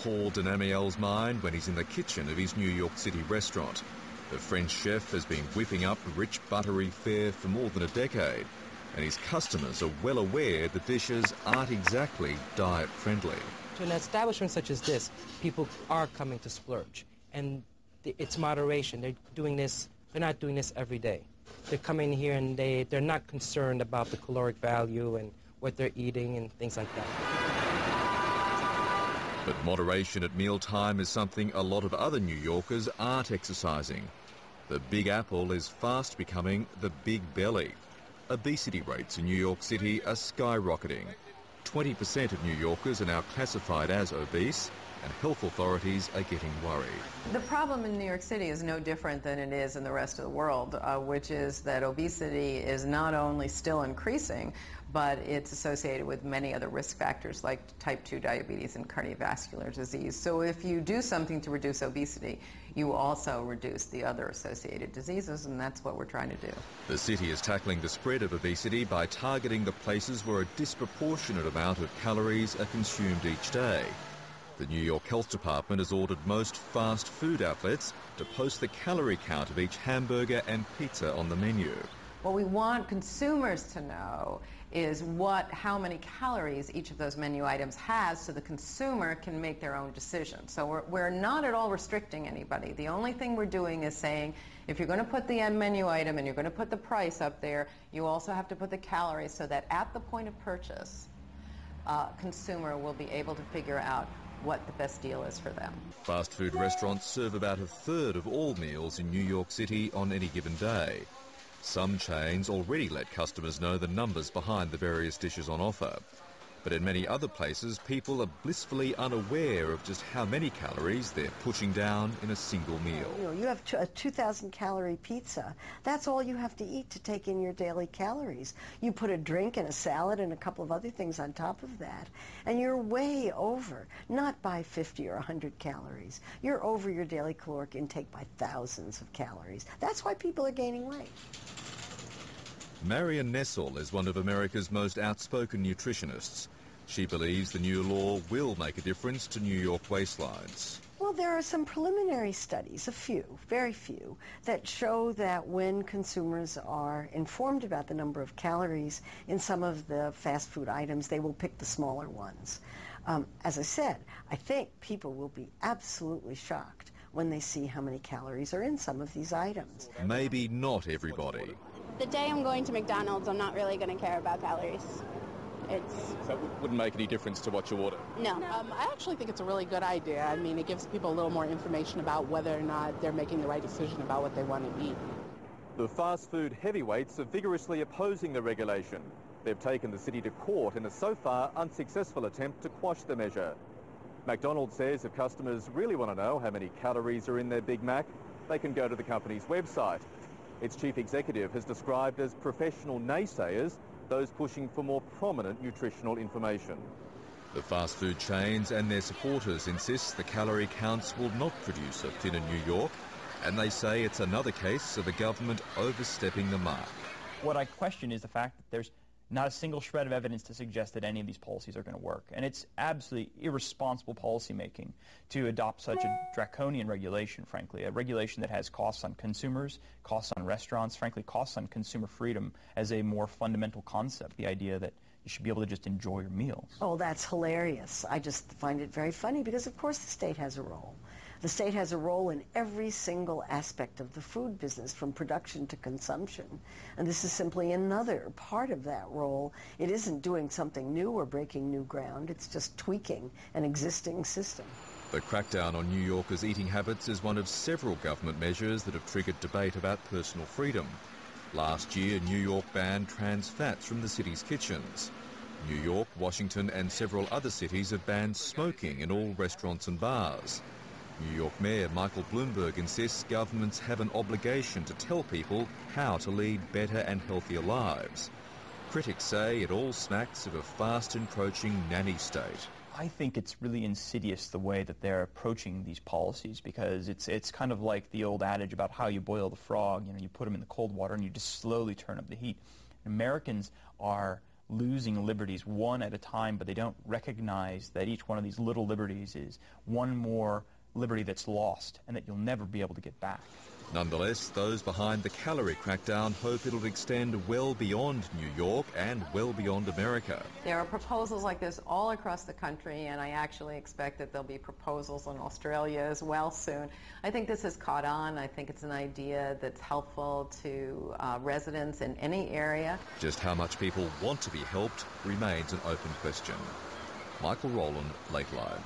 Paul Denamiel's mind when he's in the kitchen of his New York City restaurant. The French chef has been whipping up rich buttery fare for more than a decade, and his customers are well aware the dishes aren't exactly diet-friendly. To an establishment such as this, people are coming to splurge, and it's moderation. They're not doing this every day. They're coming here and they're not concerned about the caloric value and what they're eating and things like that. But moderation at mealtime is something a lot of other New Yorkers aren't exercising. The Big Apple is fast becoming the Big Belly. Obesity rates in New York City are skyrocketing. 20% of New Yorkers are now classified as obese, and health authorities are getting worried. The problem in New York City is no different than it is in the rest of the world, which is that obesity is not only still increasing, but it's associated with many other risk factors like type 2 diabetes and cardiovascular disease. So if you do something to reduce obesity, you also reduce the other associated diseases, and that's what we're trying to do. The city is tackling the spread of obesity by targeting the places where a disproportionate amount of calories are consumed each day. The New York Health Department has ordered most fast food outlets to post the calorie count of each hamburger and pizza on the menu. What we want consumers to know is how many calories each of those menu items has, so the consumer can make their own decision. So we're not at all restricting anybody. The only thing we're doing is saying, if you're going to put the end menu item and you're going to put the price up there, you also have to put the calories so that at the point of purchase, consumer will be able to figure out what the best deal is for them. Fast food restaurants serve about a third of all meals in New York City on any given day. Some chains already let customers know the numbers behind the various dishes on offer. But in many other places, people are blissfully unaware of just how many calories they're pushing down in a single meal. You have a 2,000-calorie pizza. That's all you have to eat to take in your daily calories. You put a drink and a salad and a couple of other things on top of that, and you're way over, not by 50 or 100 calories. You're over your daily caloric intake by thousands of calories. That's why people are gaining weight. Marion Nessel is one of America's most outspoken nutritionists. She believes the new law will make a difference to New York waistlines. Well, there are some preliminary studies, a few, very few, that show that when consumers are informed about the number of calories in some of the fast food items, they will pick the smaller ones. As I said, I think people will be absolutely shocked when they see how many calories are in some of these items. Maybe not everybody. The day I'm going to McDonald's, I'm not really going to care about calories. So it wouldn't make any difference to what you order? No. I actually think it's a really good idea. I mean, it gives people a little more information about whether or not they're making the right decision about what they want to eat. The fast food heavyweights are vigorously opposing the regulation. They've taken the city to court in a so far unsuccessful attempt to quash the measure. McDonald's says if customers really want to know how many calories are in their Big Mac, they can go to the company's website. Its chief executive has described as professional naysayers those pushing for more prominent nutritional information. The fast food chains and their supporters insist the calorie counts will not produce a thinner New York, and they say it's another case of the government overstepping the mark. What I question is the fact that there's not a single shred of evidence to suggest that any of these policies are going to work. And it's absolutely irresponsible policymaking to adopt such a draconian regulation, frankly, a regulation that has costs on consumers, costs on restaurants, frankly, costs on consumer freedom as a more fundamental concept, the idea that you should be able to just enjoy your meals. Oh, that's hilarious. I just find it very funny because, of course, the state has a role. The state has a role in every single aspect of the food business, from production to consumption. And this is simply another part of that role. It isn't doing something new or breaking new ground. It's just tweaking an existing system. The crackdown on New Yorkers' eating habits is one of several government measures that have triggered debate about personal freedom. Last year, New York banned trans fats from the city's kitchens. New York, Washington and several other cities have banned smoking in all restaurants and bars. New York Mayor Michael Bloomberg insists governments have an obligation to tell people how to lead better and healthier lives. Critics say it all smacks of a fast encroaching nanny state. I think it's really insidious the way that they're approaching these policies, because it's kind of like the old adage about how you boil the frog. You know, you put them in the cold water and you just slowly turn up the heat. Americans are losing liberties one at a time, but they don't recognize that each one of these little liberties is one more liberty that's lost and that you'll never be able to get back. Nonetheless, those behind the calorie crackdown hope it'll extend well beyond New York and well beyond America. There are proposals like this all across the country, and I actually expect that there'll be proposals in Australia as well soon. I think this has caught on. I think it's an idea that's helpful to residents in any area. Just how much people want to be helped remains an open question. Michael Rowland, Lateline.